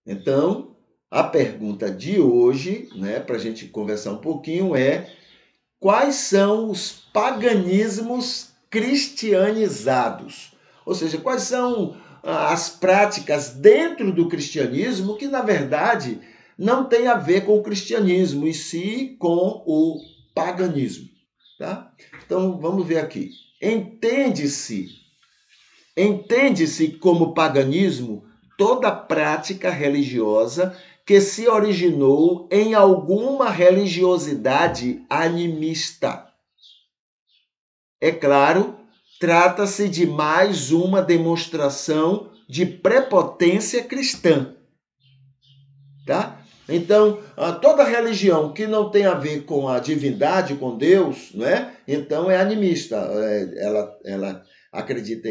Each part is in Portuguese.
Então, a pergunta de hoje, né, para a gente conversar um pouquinho, é: quais são os paganismos cristianizados? Ou seja, quais são as práticas dentro do cristianismo que, na verdade, não tem a ver com o cristianismo, e sim com o paganismo. Tá? Então, vamos ver aqui. Entende-se como paganismo toda prática religiosa que se originou em alguma religiosidade animista. É claro, trata-se de mais uma demonstração de prepotência cristã, tá? Então, toda religião que não tem a ver com a divindade, com Deus, não é? Então é animista. Ela acredita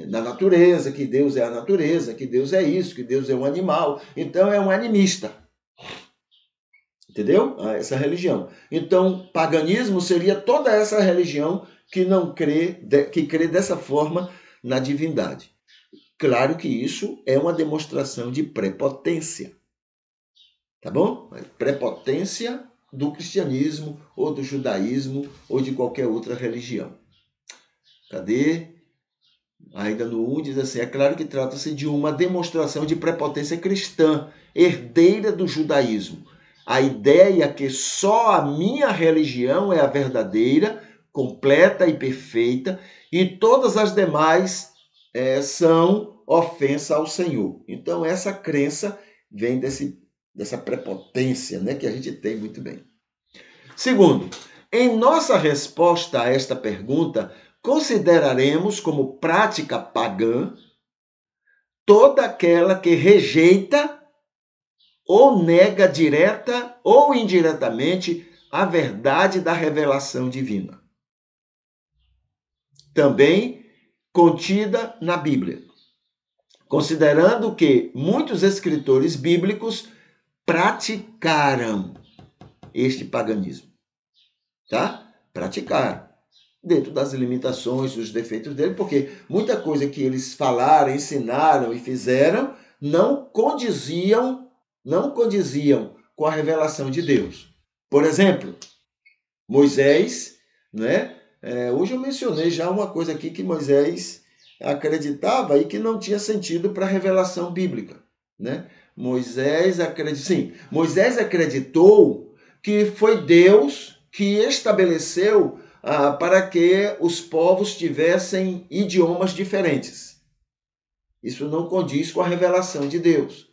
na natureza, que Deus é a natureza, que Deus é isso, que Deus é um animal. Então é um animista. Entendeu? Essa religião. Então, paganismo seria toda essa religião que não crê, que crê dessa forma na divindade. Claro que isso é uma demonstração de prepotência. Tá bom? Prepotência do cristianismo, ou do judaísmo, ou de qualquer outra religião. Cadê? Ainda no 1 diz assim: é claro que trata-se de uma demonstração de prepotência cristã, herdeira do judaísmo. A ideia que só a minha religião é a verdadeira, completa e perfeita, e todas as demais são ofensa ao Senhor. Então, essa crença vem dessa prepotência, né, que a gente tem muito bem. Segundo, em nossa resposta a esta pergunta, consideraremos como prática pagã toda aquela que rejeita ou nega direta ou indiretamente a verdade da revelação divina, também contida na Bíblia, considerando que muitos escritores bíblicos praticaram este paganismo, tá? Praticaram, dentro das limitações, dos defeitos dele, porque muita coisa que eles falaram, ensinaram e fizeram não condiziam com a revelação de Deus. Por exemplo, Moisés, né? Hoje eu mencionei já uma coisa aqui que Moisés acreditava e que não tinha sentido para a revelação bíblica, né? Moisés acreditou que foi Deus que estabeleceu para que os povos tivessem idiomas diferentes. Isso não condiz com a revelação de Deus.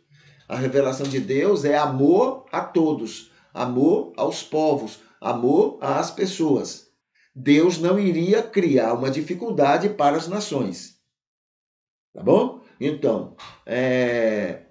A revelação de Deus é amor a todos, amor aos povos, amor às pessoas. Deus não iria criar uma dificuldade para as nações. Tá bom? Então,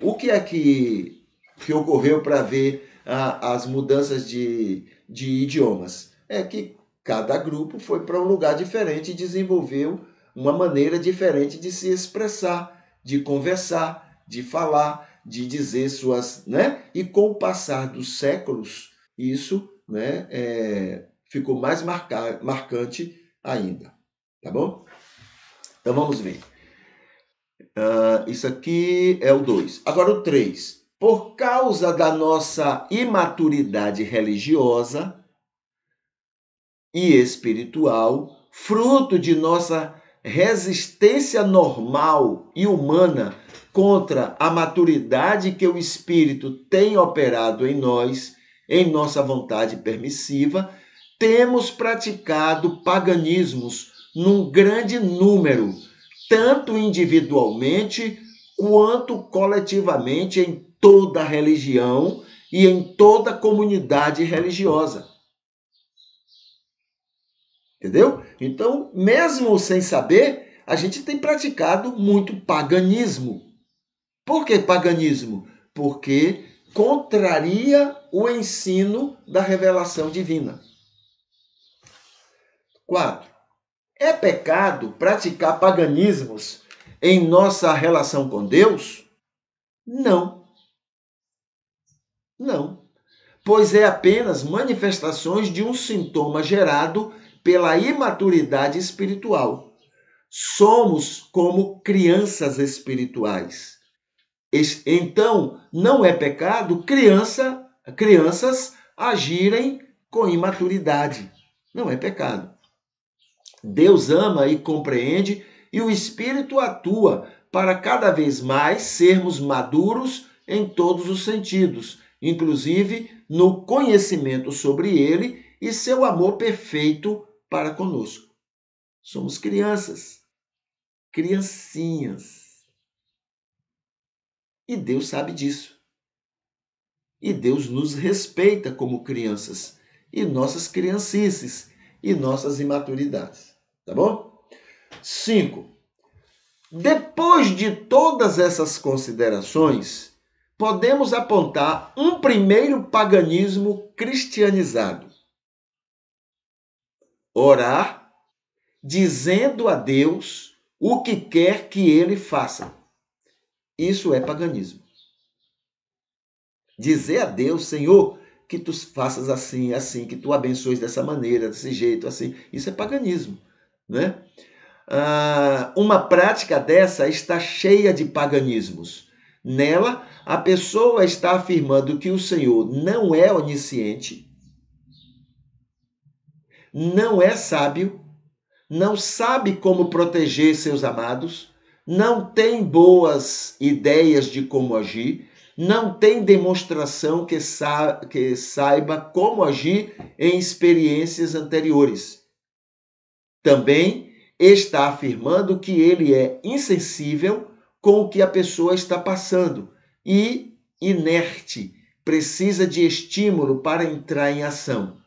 o que é que ocorreu para ver as mudanças de idiomas? É que cada grupo foi para um lugar diferente e desenvolveu uma maneira diferente de se expressar, de conversar, de falar, de dizer suas, né? E com o passar dos séculos, isso, né, ficou mais marcante ainda, tá bom? Então vamos ver. Isso aqui é o 2. Agora o 3. Por causa da nossa imaturidade religiosa e espiritual, fruto de nossa resistência normal e humana contra a maturidade que o Espírito tem operado em nós, em nossa vontade permissiva, temos praticado paganismos num grande número, tanto individualmente quanto coletivamente em toda religião e em toda comunidade religiosa. Entendeu? Então, mesmo sem saber, a gente tem praticado muito paganismo. Por que paganismo? Porque contraria o ensino da revelação divina. 4. É pecado praticar paganismos em nossa relação com Deus? Não. Não. Pois é apenas manifestações de um sintoma gerado pela imaturidade espiritual. Somos como crianças espirituais. Então, não é pecado crianças agirem com imaturidade. Não é pecado. Deus ama e compreende, e o Espírito atua para cada vez mais sermos maduros em todos os sentidos, inclusive no conhecimento sobre Ele e seu amor perfeito para conosco. Somos crianças, criancinhas. E Deus sabe disso. E Deus nos respeita como crianças, e nossas criancices, e nossas imaturidades. Tá bom? 5. Depois de todas essas considerações, podemos apontar um primeiro paganismo cristianizado. Orar, dizendo a Deus o que quer que ele faça. Isso é paganismo. Dizer a Deus, Senhor, que tu faças assim, assim, que tu abençoes dessa maneira, desse jeito, assim. Isso é paganismo, né? Uma prática dessa está cheia de paganismos. Nela, a pessoa está afirmando que o Senhor não é onisciente, não é sábio, não sabe como proteger seus amados, não tem boas ideias de como agir, não tem demonstração que saiba como agir em experiências anteriores. Também está afirmando que ele é insensível com o que a pessoa está passando e inerte, precisa de estímulo para entrar em ação.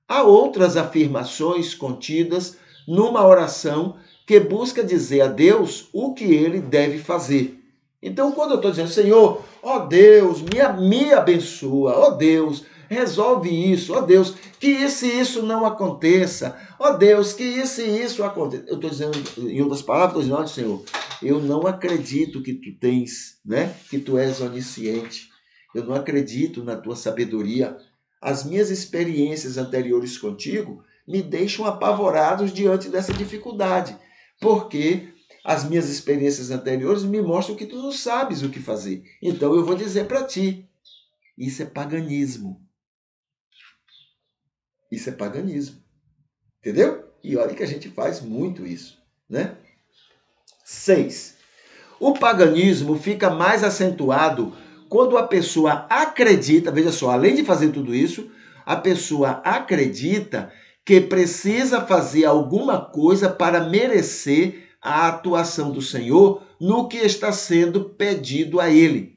Há outras afirmações contidas numa oração que busca dizer a Deus o que ele deve fazer. Então, quando eu estou dizendo, Senhor, ó Deus, me abençoa, ó Deus, resolve isso, ó Deus, que isso não aconteça, ó Deus, que isso aconteça. Eu estou dizendo, em outras palavras, estou dizendo, Senhor, eu não acredito que tu tens, né, que tu és onisciente, eu não acredito na tua sabedoria. As minhas experiências anteriores contigo me deixam apavorados diante dessa dificuldade, porque as minhas experiências anteriores me mostram que tu não sabes o que fazer. Então eu vou dizer para ti, isso é paganismo. Isso é paganismo. Entendeu? E olha que a gente faz muito isso, né? 6. O paganismo fica mais acentuado quando a pessoa acredita, veja só, além de fazer tudo isso, a pessoa acredita que precisa fazer alguma coisa para merecer a atuação do Senhor no que está sendo pedido a ele.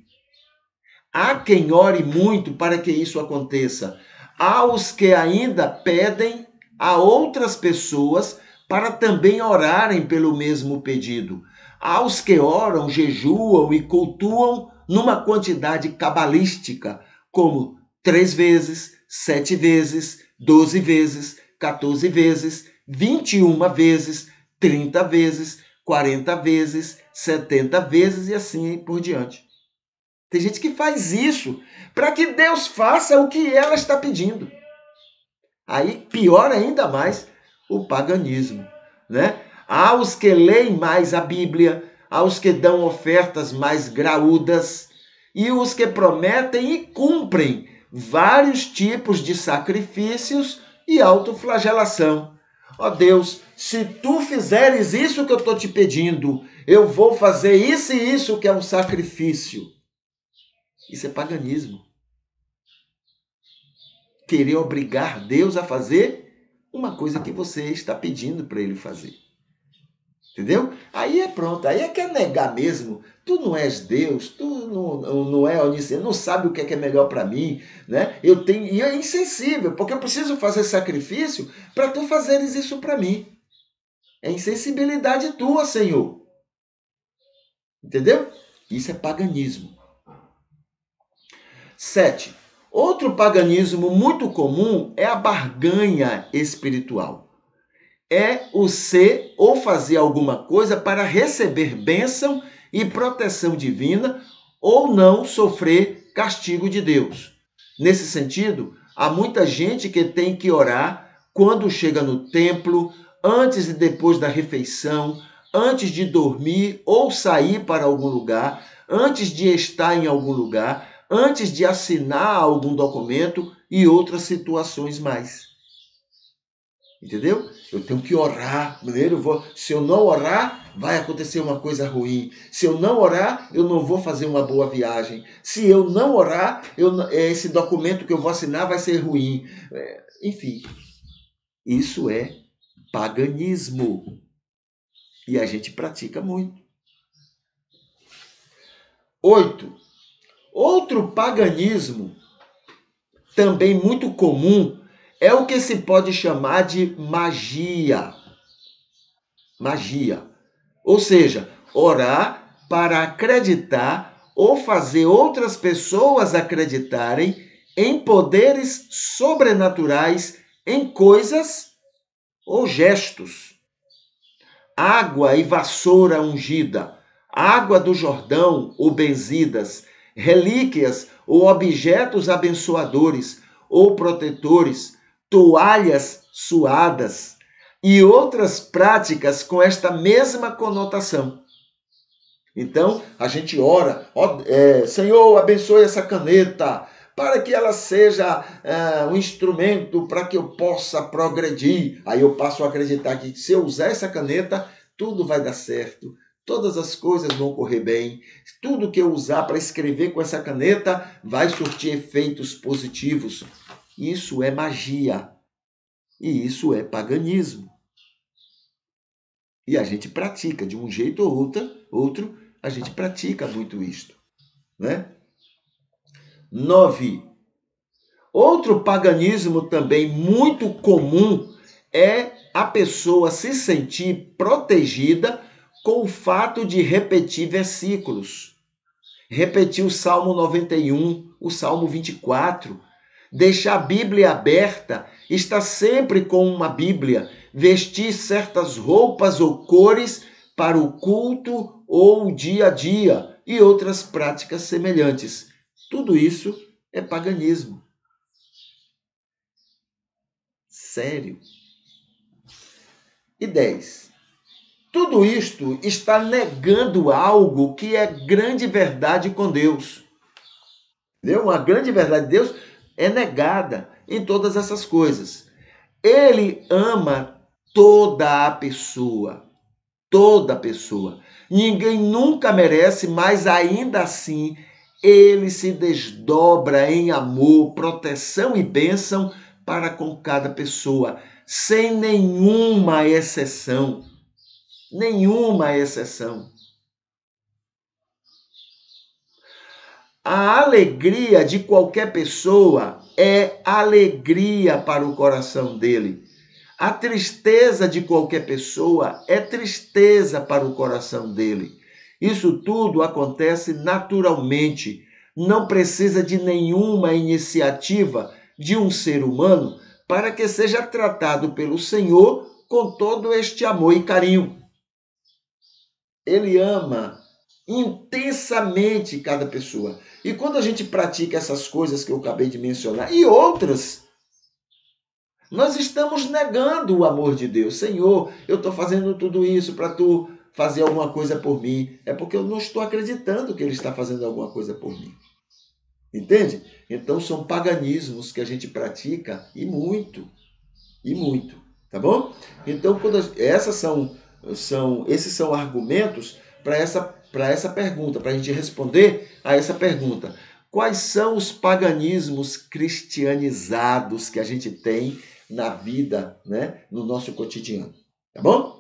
Há quem ore muito para que isso aconteça. Há os que ainda pedem a outras pessoas para também orarem pelo mesmo pedido. Há os que oram, jejuam e cultuam numa quantidade cabalística, como 3 vezes, 7 vezes, 12 vezes, 14 vezes, 21 vezes, 30 vezes, 40 vezes, 70 vezes e assim por diante. Tem gente que faz isso para que Deus faça o que ela está pedindo. Aí piora ainda mais o paganismo, né? Há os que leem mais a Bíblia, há os que dão ofertas mais graúdas e os que prometem e cumprem vários tipos de sacrifícios e autoflagelação. Ó Deus, se tu fizeres isso que eu estou te pedindo, eu vou fazer isso e isso que é um sacrifício. Isso é paganismo. Querer obrigar Deus a fazer uma coisa que você está pedindo para ele fazer. Entendeu? Aí é pronto, aí é que é negar mesmo. Tu não és Deus, tu não é onisciente, não sabe o que é melhor para mim, né? E é insensível, porque eu preciso fazer sacrifício para tu fazeres isso para mim. É insensibilidade tua, Senhor. Entendeu? Isso é paganismo. 7. Outro paganismo muito comum é a barganha espiritual. É o ser ou fazer alguma coisa para receber bênção e proteção divina ou não sofrer castigo de Deus. Nesse sentido, há muita gente que tem que orar quando chega no templo, antes e depois da refeição, antes de dormir ou sair para algum lugar, antes de estar em algum lugar, antes de assinar algum documento e outras situações mais. Entendeu? Eu tenho que orar. Se eu não orar, vai acontecer uma coisa ruim. Se eu não orar, eu não vou fazer uma boa viagem. Se eu não orar, esse documento que eu vou assinar vai ser ruim. Enfim, isso é paganismo. E a gente pratica muito. 8. Outro paganismo, também muito comum, é o que se pode chamar de magia. Magia. Ou seja, orar para acreditar ou fazer outras pessoas acreditarem em poderes sobrenaturais, em coisas ou gestos. Água e vassoura ungida, água do Jordão ou benzidas, relíquias ou objetos abençoadores ou protetores, toalhas suadas e outras práticas com esta mesma conotação. Então, a gente ora, Senhor, abençoe essa caneta, para que ela seja um instrumento para que eu possa progredir. Aí eu passo a acreditar que se eu usar essa caneta, tudo vai dar certo, todas as coisas vão correr bem, tudo que eu usar para escrever com essa caneta vai surtir efeitos positivos. Isso é magia e isso é paganismo. E a gente pratica de um jeito ou outro, a gente pratica muito isto, né? 9. Outro paganismo também muito comum é a pessoa se sentir protegida com o fato de repetir versículos. Repetir o Salmo 91, o Salmo 24, deixar a Bíblia aberta, estar sempre com uma Bíblia, vestir certas roupas ou cores para o culto ou o dia a dia e outras práticas semelhantes. Tudo isso é paganismo. Sério. E 10. Tudo isto está negando algo que é grande verdade com Deus. Entendeu? Uma grande verdade de Deus é negada em todas essas coisas. Ele ama toda a pessoa. Toda pessoa. Ninguém nunca merece, mas ainda assim ele se desdobra em amor, proteção e bênção para com cada pessoa, sem nenhuma exceção. Nenhuma exceção. A alegria de qualquer pessoa é alegria para o coração dele. A tristeza de qualquer pessoa é tristeza para o coração dele. Isso tudo acontece naturalmente. Não precisa de nenhuma iniciativa de um ser humano para que seja tratado pelo Senhor com todo este amor e carinho. Ele ama intensamente cada pessoa. E quando a gente pratica essas coisas que eu acabei de mencionar e outras, nós estamos negando o amor de Deus. Senhor, eu estou fazendo tudo isso para tu fazer alguma coisa por mim. É porque eu não estou acreditando que ele está fazendo alguma coisa por mim. Entende? Então são paganismos que a gente pratica e muito. E muito. Tá bom? Então, esses são argumentos para essa pergunta, para a gente responder a essa pergunta. Quais são os paganismos cristianizados que a gente tem na vida, né, no nosso cotidiano? Tá bom?